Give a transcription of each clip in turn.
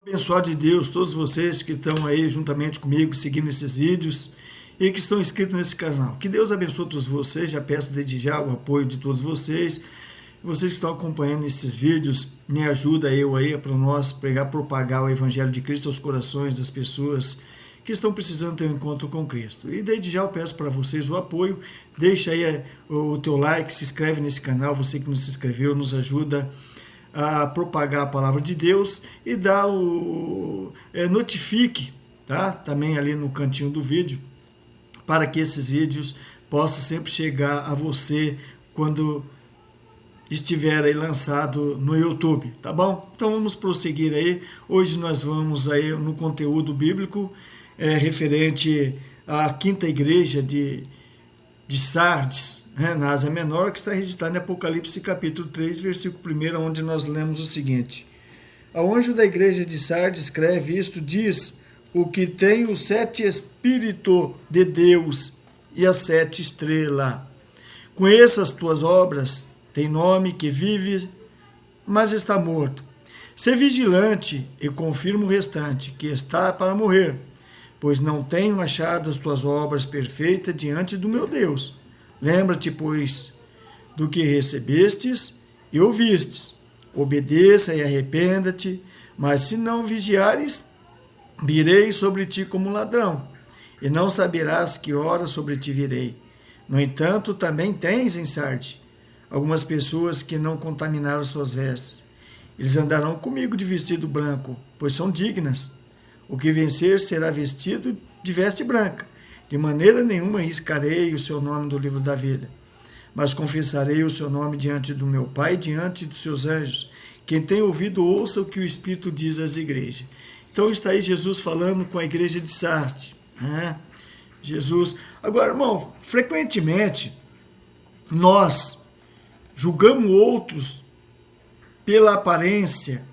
Abençoado de Deus, todos vocês que estão aí juntamente comigo, seguindo esses vídeos e que estão inscritos nesse canal. Que Deus abençoe todos vocês, já peço desde já o apoio de todos vocês. Vocês que estão acompanhando esses vídeos, me ajuda para nós pregar, propagar o Evangelho de Cristo aos corações das pessoas que estão precisando ter um encontro com Cristo. E desde já eu peço para vocês o apoio, deixa aí o teu like, se inscreve nesse canal, você que não se inscreveu, nos ajuda a propagar a palavra de Deus e dá notifique, tá? Também ali no cantinho do vídeo, para que esses vídeos possam sempre chegar a você quando estiver aí lançado no YouTube, tá bom? Então vamos prosseguir aí. Hoje nós vamos aí no conteúdo bíblico referente à quinta igreja de Sardes, na Ásia Menor, que está registrado em Apocalipse capítulo 3, versículo 1, onde nós lemos o seguinte: ao anjo da igreja de Sardes escreve isto, diz o que tem os 7 Espíritos de Deus e as 7 estrelas. Conheço as tuas obras, tem nome que vive, mas está morto. Sê vigilante e confirma o restante, que está para morrer, pois não tenho achado as tuas obras perfeitas diante do meu Deus. Lembra-te, pois, do que recebestes e ouvistes. Obedeça e arrependa-te, mas se não vigiares, virei sobre ti como ladrão, e não saberás que hora sobre ti virei. No entanto, também tens em Sardes algumas pessoas que não contaminaram suas vestes. Eles andarão comigo de vestido branco, pois são dignas. O que vencer será vestido de veste branca. De maneira nenhuma riscarei o seu nome do livro da vida, mas confessarei o seu nome diante do meu Pai e diante dos seus anjos. Quem tem ouvido, ouça o que o Espírito diz às igrejas. Então está aí Jesus falando com a igreja de Sardes, né? Jesus. Agora, irmão, frequentemente nós julgamos outros pela aparência,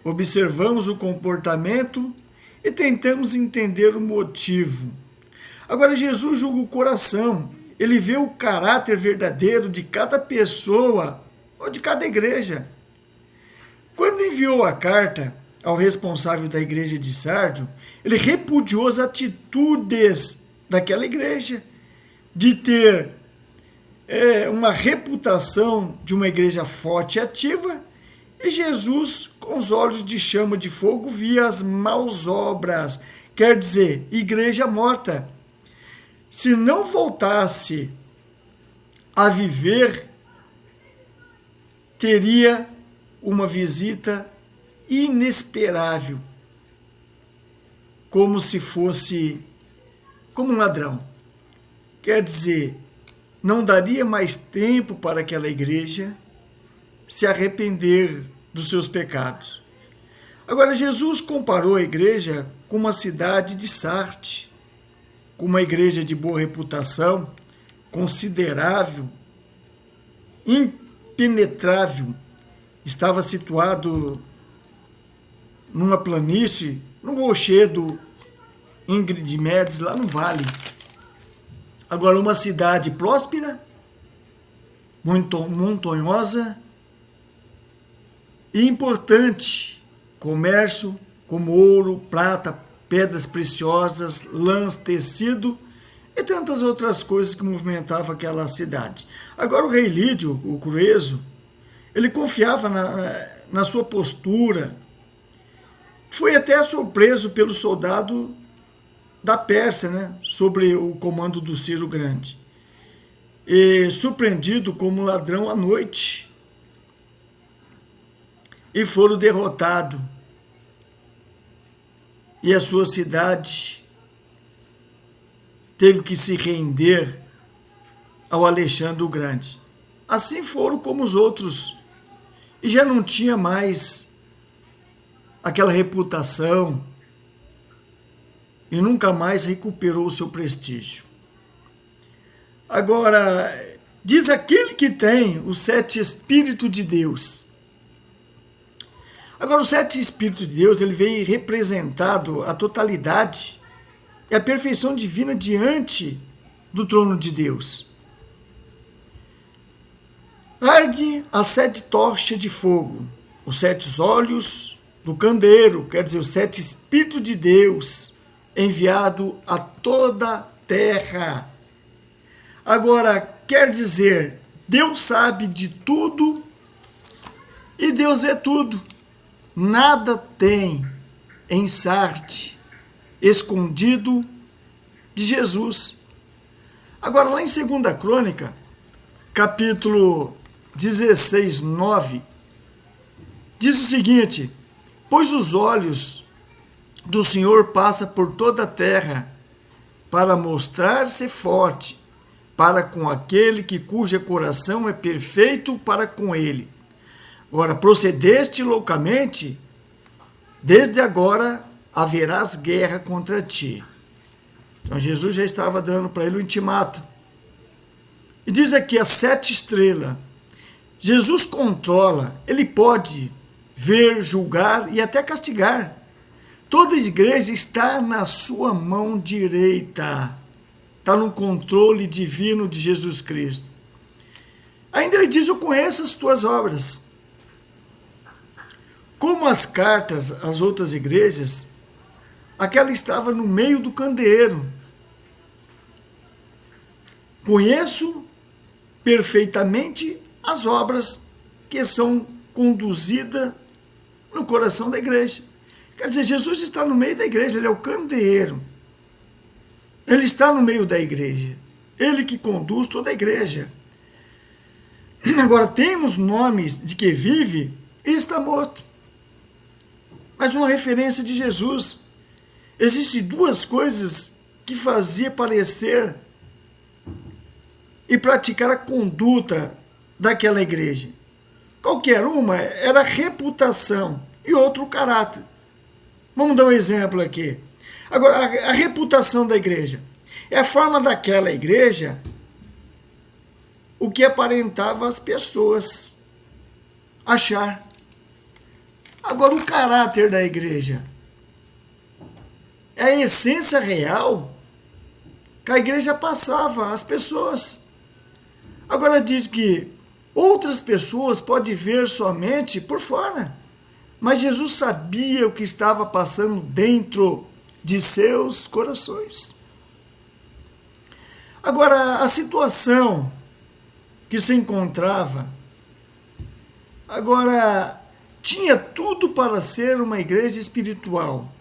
observamos o comportamento e tentamos entender o motivo. Agora, Jesus julga o coração, ele vê o caráter verdadeiro de cada pessoa ou de cada igreja. Quando enviou a carta ao responsável da igreja de Sardes, ele repudiou as atitudes daquela igreja de ter uma reputação de uma igreja forte e ativa, e Jesus, com os olhos de chama de fogo, via as maus obras, quer dizer, igreja morta. Se não voltasse a viver, teria uma visita inesperável, como se fosse como um ladrão. Quer dizer, não daria mais tempo para aquela igreja se arrepender dos seus pecados. Agora, Jesus comparou a igreja com uma cidade de Sardes, com uma igreja de boa reputação, considerável, impenetrável. Estava situado numa planície, no rochedo Ingrid Medes, lá no vale. Agora, uma cidade próspera, muito montanhosa e importante, comércio como ouro, prata, pedras preciosas, lãs, tecido e tantas outras coisas que movimentavam aquela cidade. Agora, o rei Lídio, o Crueso, ele confiava na sua postura. Foi até surpreso pelo soldado da Pérsia, né, sobre o comando do Ciro Grande, e surpreendido como ladrão à noite, e foram derrotados, e a sua cidade teve que se render ao Alexandre o Grande. Assim foram como os outros, e já não tinha mais aquela reputação, e nunca mais recuperou o seu prestígio. Agora, diz aquele que tem os 7 Espíritos de Deus. Agora, os 7 Espíritos de Deus, ele vem representado a totalidade e a perfeição divina diante do trono de Deus. Arde as 7 tochas de fogo, os 7 olhos do candeeiro, quer dizer, os 7 Espíritos de Deus enviado a toda a terra. Agora, quer dizer, Deus sabe de tudo e Deus é tudo. Nada tem em Sarte escondido de Jesus. Agora, lá em 2 Crônica, capítulo 16, 9, diz o seguinte: pois os olhos do Senhor passam por toda a terra para mostrar-se forte para com aquele cujo coração é perfeito para com ele. Agora, procedeste loucamente, desde agora haverás guerra contra ti. Então, Jesus já estava dando para ele o intimato. E diz aqui as 7 estrelas. Jesus controla, ele pode ver, julgar e até castigar. Toda a igreja está na sua mão direita. Está no controle divino de Jesus Cristo. Ainda ele diz: eu conheço as tuas obras. Como as cartas às outras igrejas, aquela estava no meio do candeeiro. Conheço perfeitamente as obras que são conduzidas no coração da igreja. Quer dizer, Jesus está no meio da igreja, ele é o candeeiro. Ele está no meio da igreja. Ele que conduz toda a igreja. Agora, temos nomes de que vive e está morto. Mas uma referência de Jesus. Existem 2 coisas que fazia parecer e praticar a conduta daquela igreja. Qualquer uma era a reputação e outro o caráter. Vamos dar um exemplo aqui. Agora, a reputação da igreja é a forma daquela igreja o que aparentava as pessoas achar. Agora, o caráter da igreja é a essência real que a igreja passava às pessoas. Agora, diz que outras pessoas podem ver somente por fora, mas Jesus sabia o que estava passando dentro de seus corações. Agora, a situação que se encontrava, agora, tinha tudo para ser uma igreja espiritual.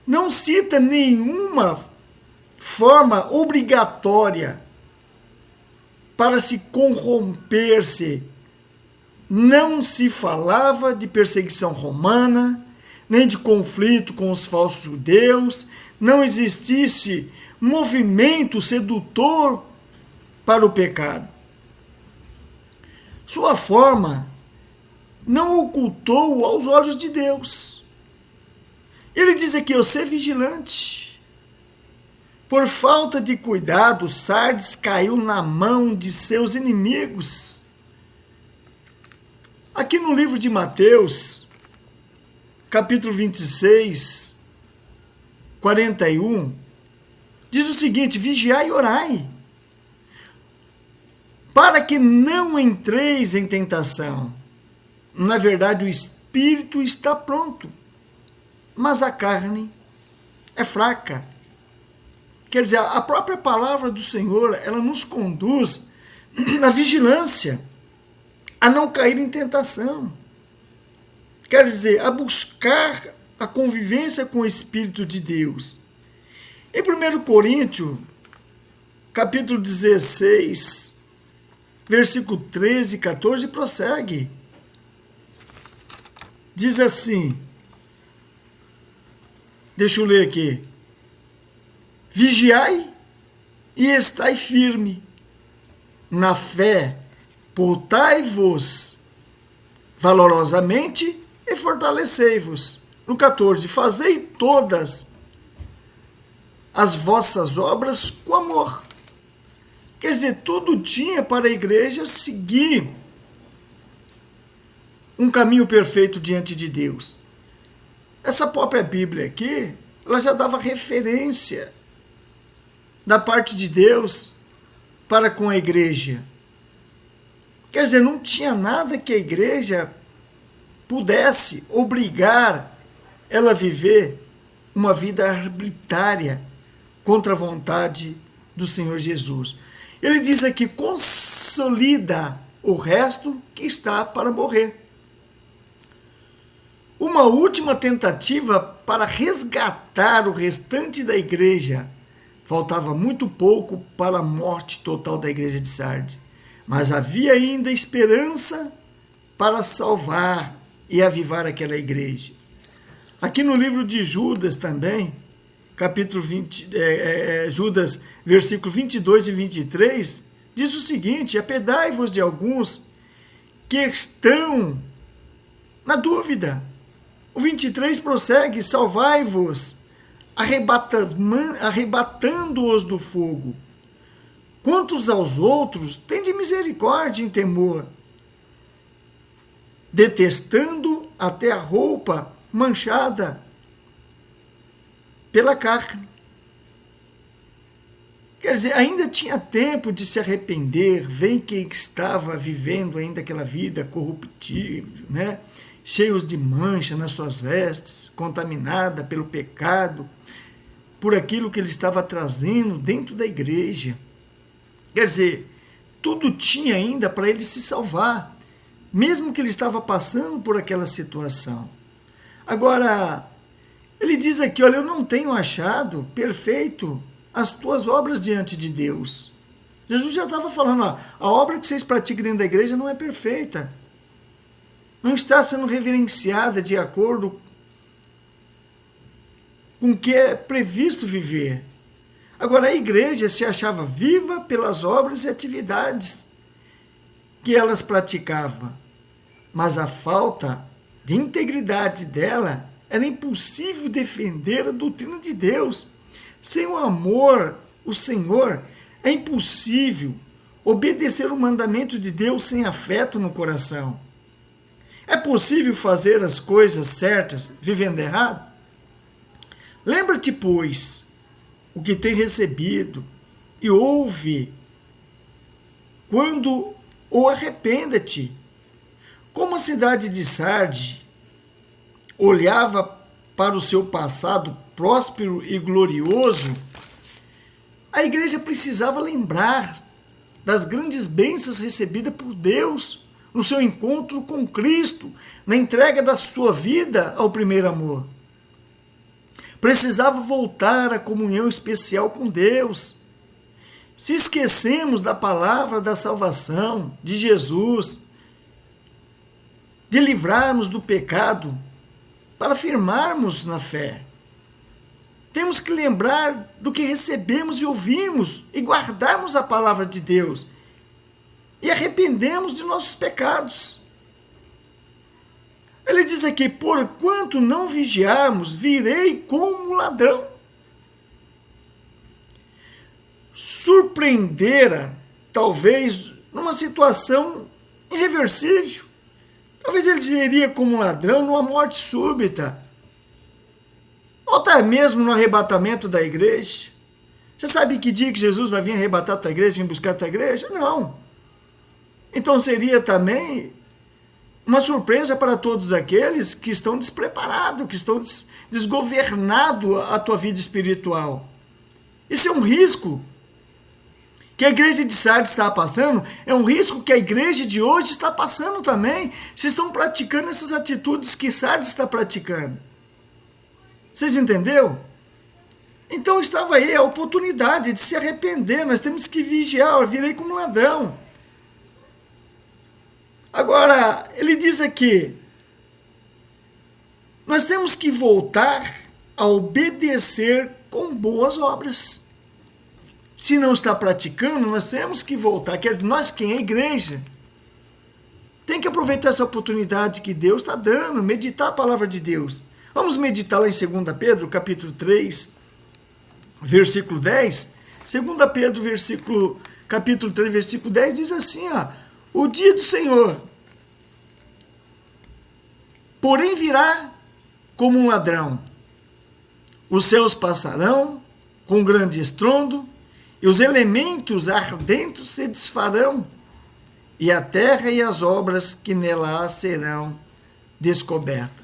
Não cita nenhuma forma obrigatória para se corromper-se. Não se falava de perseguição romana, nem de conflito com os falsos judeus, não existisse movimento sedutor para o pecado. Sua forma não ocultou aos olhos de Deus. Ele diz aqui: eu ser vigilante. Por falta de cuidado, Sardes caiu na mão de seus inimigos. Aqui no livro de Mateus, capítulo 26, 41, diz o seguinte: vigiai e orai, para que não entreis em tentação. Na verdade, o espírito está pronto, mas a carne é fraca. Quer dizer, a própria palavra do Senhor, ela nos conduz à vigilância, a não cair em tentação. Quer dizer, a buscar a convivência com o Espírito de Deus. Em 1 Coríntios, capítulo 16, versículo 13 e 14, prossegue. Diz assim, deixa eu ler aqui: vigiai e estai firme na fé, portai-vos valorosamente e fortalecei-vos. No 14, fazei todas as vossas obras com amor. Quer dizer, tudo tinha para a igreja seguir um caminho perfeito diante de Deus. Essa própria Bíblia aqui, ela já dava referência da parte de Deus para com a igreja. Quer dizer, não tinha nada que a igreja pudesse obrigar ela a viver uma vida arbitrária contra a vontade do Senhor Jesus. Ele diz aqui, consolida o resto que está para morrer. Uma última tentativa para resgatar o restante da igreja. Faltava muito pouco para a morte total da igreja de Sardes, mas havia ainda esperança para salvar e avivar aquela igreja. Aqui no livro de Judas também, capítulo 20, Judas, versículo 22 e 23, diz o seguinte: apedai-vos de alguns que estão na dúvida. O 23 prossegue: salvai-vos, arrebatando-os do fogo. Quantos aos outros, tende misericórdia em temor, detestando até a roupa manchada pela carne. Quer dizer, ainda tinha tempo de se arrepender, ver quem estava vivendo ainda aquela vida corruptível, né? Cheios de mancha nas suas vestes, contaminada pelo pecado, por aquilo que ele estava trazendo dentro da igreja. Quer dizer, tudo tinha ainda para ele se salvar, mesmo que ele estava passando por aquela situação. Agora, ele diz aqui, olha, eu não tenho achado perfeito as tuas obras diante de Deus. Jesus já estava falando, ó, a obra que vocês praticam dentro da igreja não é perfeita. Não está sendo reverenciada de acordo com o que é previsto viver. Agora, a igreja se achava viva pelas obras e atividades que elas praticavam, mas a falta de integridade dela era impossível defender a doutrina de Deus. Sem o amor, o Senhor, é impossível obedecer o mandamento de Deus sem afeto no coração. É possível fazer as coisas certas vivendo errado? Lembra-te, pois, o que tem recebido e ouve ou arrependa-te. Como a cidade de Sardes olhava para o seu passado próspero e glorioso, a igreja precisava lembrar das grandes bênçãos recebidas por Deus no seu encontro com Cristo, na entrega da sua vida ao primeiro amor. Precisava voltar à comunhão especial com Deus. Se esquecemos da palavra da salvação, de Jesus, de livrarmos do pecado, para firmarmos na fé, temos que lembrar do que recebemos e ouvimos e guardarmos a palavra de Deus e arrependemos de nossos pecados. Ele diz aqui, porquanto não vigiarmos, virei como um ladrão. Surpreendera, talvez, numa situação irreversível. Talvez ele iria como um ladrão numa morte súbita. Ou até mesmo no arrebatamento da igreja. Você sabe que dia que Jesus vai vir arrebatar a tua igreja, vir buscar a tua igreja? Não. Então seria também uma surpresa para todos aqueles que estão despreparados, que estão desgovernados a tua vida espiritual. Isso é um risco que a igreja de Sardes está passando, é um risco que a igreja de hoje está passando também. Vocês estão praticando essas atitudes que Sardes está praticando. Vocês entenderam? Então estava aí a oportunidade de se arrepender, nós temos que vigiar, eu virei como ladrão. Agora, ele diz aqui, nós temos que voltar a obedecer com boas obras. Se não está praticando, nós temos que voltar. Nós, quem é a igreja, tem que aproveitar essa oportunidade que Deus está dando, meditar a palavra de Deus. Vamos meditar lá em 2 Pedro, capítulo 3, versículo 10. 2 Pedro, capítulo 3, versículo 10, diz assim, ó, o dia do Senhor, porém virá como um ladrão. Os céus passarão com grande estrondo, e os elementos ardentes se desfarão, e a terra e as obras que nela há serão descoberta.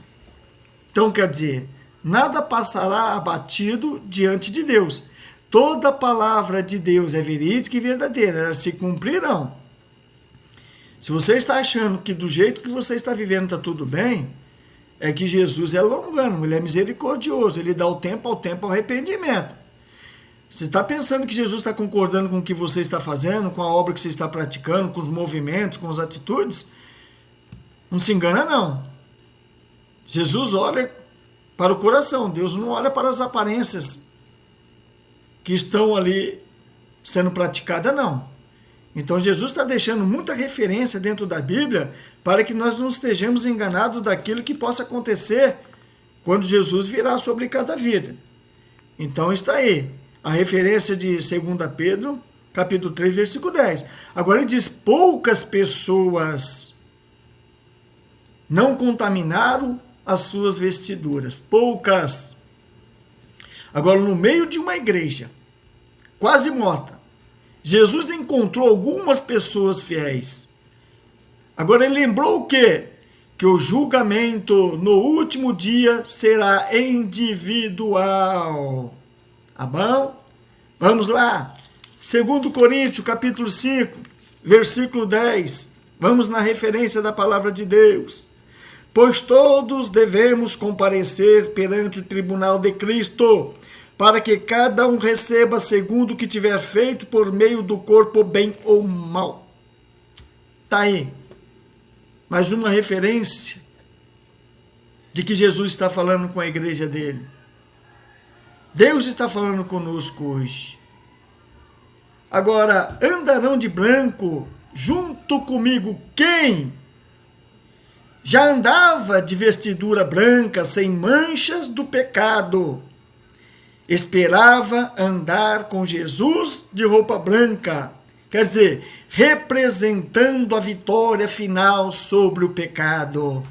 Então, quer dizer, nada passará abatido diante de Deus. Toda palavra de Deus é verídica e verdadeira, elas se cumprirão. Se você está achando que do jeito que você está vivendo está tudo bem, é que Jesus é longânimo, ele é misericordioso, ele dá o tempo ao arrependimento. Você está pensando que Jesus está concordando com o que você está fazendo, com a obra que você está praticando, com os movimentos, com as atitudes? Não se engana, não. Jesus olha para o coração, Deus não olha para as aparências que estão ali sendo praticadas, não. Então Jesus está deixando muita referência dentro da Bíblia para que nós não estejamos enganados daquilo que possa acontecer quando Jesus virá sobre cada vida. Então está aí a referência de 2 Pedro, capítulo 3, versículo 10. Agora ele diz, poucas pessoas não contaminaram as suas vestiduras. Poucas. Agora, no meio de uma igreja quase morta, Jesus encontrou algumas pessoas fiéis. Agora ele lembrou o quê? Que o julgamento no último dia será individual. Tá bom? Vamos lá. 2 Coríntios, capítulo 5, versículo 10. Vamos na referência da palavra de Deus. Pois todos devemos comparecer perante o tribunal de Cristo, para que cada um receba segundo o que tiver feito por meio do corpo, bem ou mal. Está aí. Mais uma referência de que Jesus está falando com a igreja dele. Deus está falando conosco hoje. Agora, andarão de branco junto comigo quem já andava de vestidura branca, sem manchas do pecado. Esperava andar com Jesus de roupa branca, quer dizer, representando a vitória final sobre o pecado.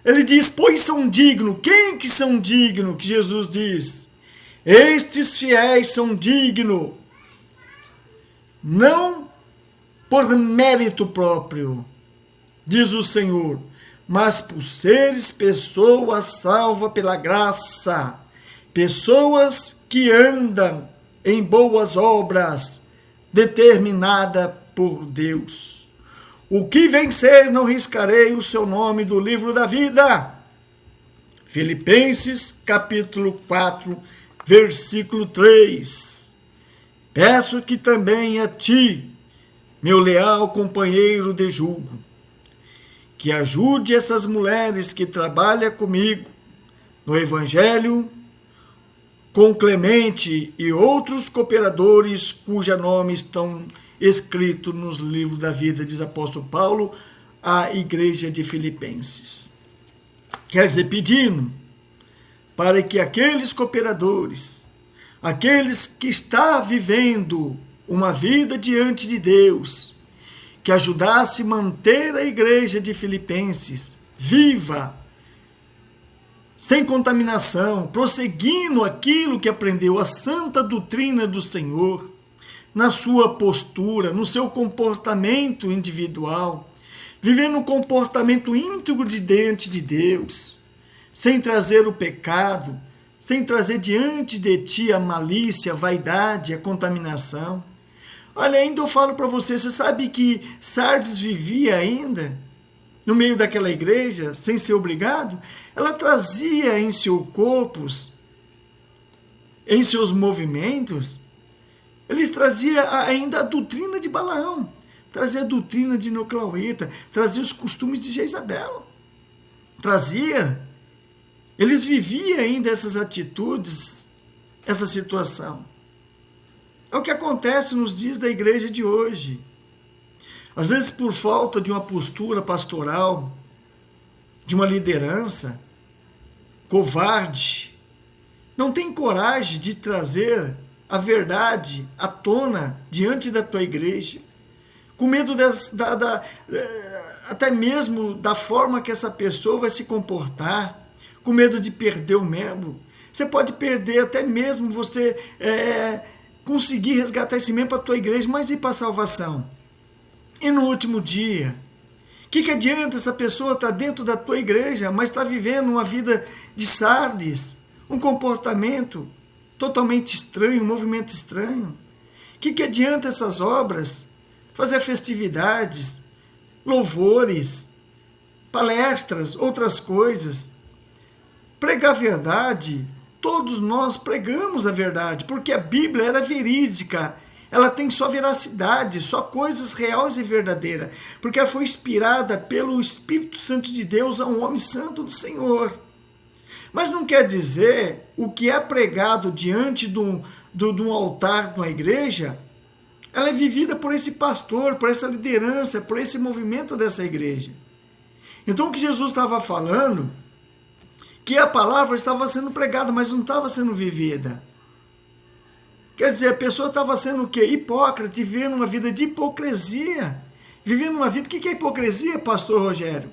Ele diz, pois são dignos. Quem que são dignos? Que Jesus diz, estes fiéis são dignos, não por mérito próprio, diz o Senhor, mas por seres pessoas salvas pela graça, pessoas que andam em boas obras, determinada por Deus. O que vencer, não riscarei o seu nome do livro da vida. Filipenses, capítulo 4, versículo 3. Peço que também a ti, meu leal companheiro de julgo, que ajude essas mulheres que trabalham comigo no Evangelho, com Clemente e outros cooperadores cuja nome estão escritos nos livros da vida, diz apóstolo Paulo, à igreja de Filipenses. Quer dizer, pedindo para que aqueles cooperadores, aqueles que estão vivendo uma vida diante de Deus, que ajudasse a manter a igreja de Filipenses viva, sem contaminação, prosseguindo aquilo que aprendeu, a santa doutrina do Senhor, na sua postura, no seu comportamento individual, vivendo um comportamento íntegro diante de Deus, sem trazer o pecado, sem trazer diante de ti a malícia, a vaidade, a contaminação. Olha, ainda eu falo para você, você sabe que Sardes vivia ainda no meio daquela igreja, sem ser obrigado? Ela trazia em seu corpo, em seus movimentos, eles traziam ainda a doutrina de Balaão, trazia a doutrina de Nicolaíta, trazia os costumes de Jezabel, trazia. Eles viviam ainda essas atitudes, essa situação. É o que acontece nos dias da igreja de hoje. Às vezes, por falta de uma postura pastoral, de uma liderança covarde, não tem coragem de trazer a verdade à tona diante da tua igreja, com medo até mesmo da forma que essa pessoa vai se comportar, com medo de perder o membro. Você pode perder até mesmo você conseguir resgatar esse membro para a tua igreja, mas e para a salvação? E no último dia, Que adianta essa pessoa estar dentro da tua igreja, mas está vivendo uma vida de Sardes, um comportamento totalmente estranho, um movimento estranho? Que adianta essas obras? Fazer festividades, louvores, palestras, outras coisas. Pregar a verdade, todos nós pregamos a verdade, porque a Bíblia era verídica, ela tem só veracidade, só coisas reais e verdadeiras, porque ela foi inspirada pelo Espírito Santo de Deus a um homem santo do Senhor. Mas não quer dizer o que é pregado diante de um altar de uma igreja, ela é vivida por esse pastor, por essa liderança, por esse movimento dessa igreja. Então o que Jesus estava falando, que a palavra estava sendo pregada, mas não estava sendo vivida. Quer dizer, a pessoa estava sendo o quê? Hipócrita, vivendo uma vida de hipocrisia. Vivendo uma vida... O que é hipocrisia, pastor Rogério?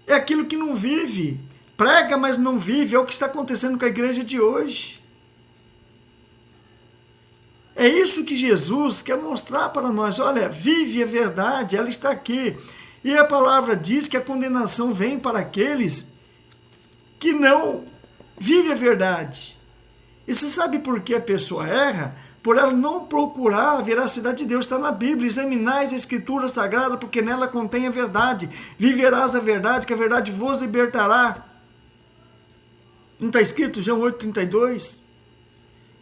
É aquilo que não vive. Prega, mas não vive. É o que está acontecendo com a igreja de hoje. É isso que Jesus quer mostrar para nós. Olha, vive a verdade, ela está aqui. E a palavra diz que a condenação vem para aqueles que não vivem a verdade. E você sabe por que a pessoa erra? Por ela não procurar a veracidade de Deus. Está na Bíblia. Examinais a Escritura Sagrada, porque nela contém a verdade. Viverás a verdade, que a verdade vos libertará. Não está escrito João 8,32?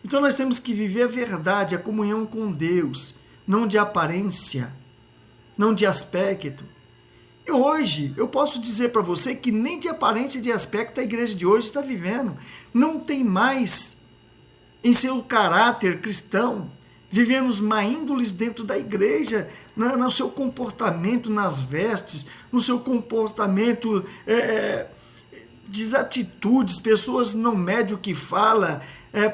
Então nós temos que viver a verdade, a comunhão com Deus, não de aparência, não de aspecto. E hoje eu posso dizer para você que nem de aparência e de aspecto a igreja de hoje está vivendo. Não tem mais em seu caráter cristão, vivendo os má índoles dentro da igreja, no seu comportamento nas vestes, no seu comportamento... desatitudes, pessoas não medem o que fala,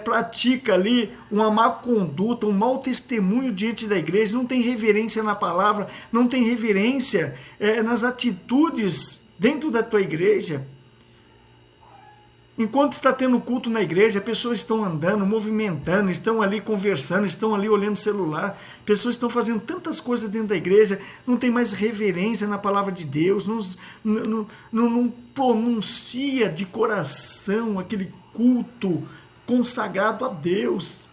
pratica ali uma má conduta, um mau testemunho diante da igreja, não tem reverência na palavra, não tem reverência nas atitudes dentro da tua igreja. Enquanto está tendo culto na igreja, pessoas estão andando, movimentando, estão ali conversando, estão ali olhando o celular, pessoas estão fazendo tantas coisas dentro da igreja, não tem mais reverência na palavra de Deus, não pronuncia de coração aquele culto consagrado a Deus.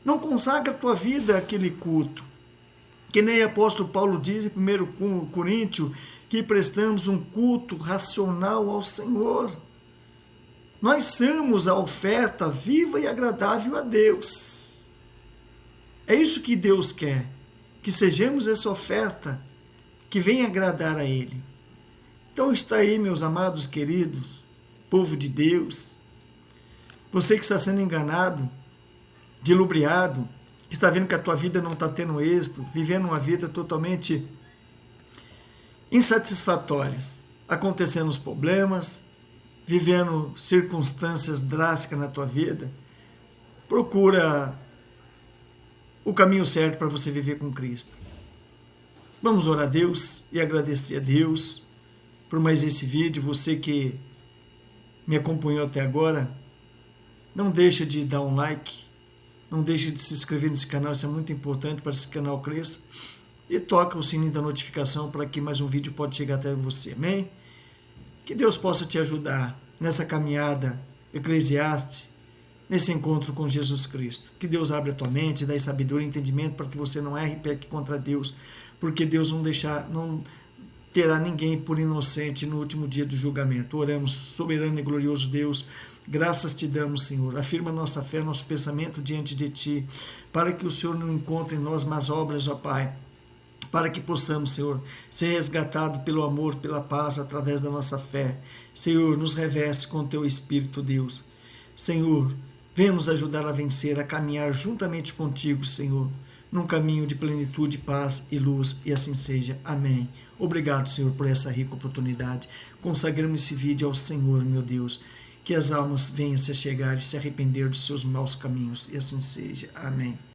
Não consagra a tua vida àquele culto. Que nem o apóstolo Paulo diz em 1 Coríntios, que prestamos um culto racional ao Senhor. Nós somos a oferta viva e agradável a Deus. É isso que Deus quer, que sejamos essa oferta que venha agradar a Ele. Então está aí, meus amados queridos, povo de Deus, você que está sendo enganado, dilubriado, que está vendo que a tua vida não está tendo êxito, vivendo uma vida totalmente insatisfatória, acontecendo os problemas, vivendo circunstâncias drásticas na tua vida, procura o caminho certo para você viver com Cristo. Vamos orar a Deus e agradecer a Deus por mais esse vídeo. Você que me acompanhou até agora, não deixa de dar um like, não deixa de se inscrever nesse canal, isso é muito importante para que esse canal cresça, e toca o sininho da notificação para que mais um vídeo pode chegar até você, amém? Que Deus possa te ajudar nessa caminhada eclesiástica, nesse encontro com Jesus Cristo. Que Deus abra a tua mente, dê sabedoria e entendimento para que você não erre e peque contra Deus, porque Deus não terá ninguém por inocente no último dia do julgamento. Oramos, soberano e glorioso Deus, graças te damos, Senhor. Afirma nossa fé, nosso pensamento diante de ti, para que o Senhor não encontre em nós más obras, ó Pai, para que possamos, Senhor, ser resgatados pelo amor, pela paz, através da nossa fé. Senhor, nos reveste com teu Espírito, Deus. Senhor, venha nos ajudar a vencer, a caminhar juntamente contigo, Senhor, num caminho de plenitude, paz e luz, e assim seja. Amém. Obrigado, Senhor, por essa rica oportunidade. Consagramos esse vídeo ao Senhor, meu Deus, que as almas venham se chegar e se arrepender dos seus maus caminhos, e assim seja. Amém.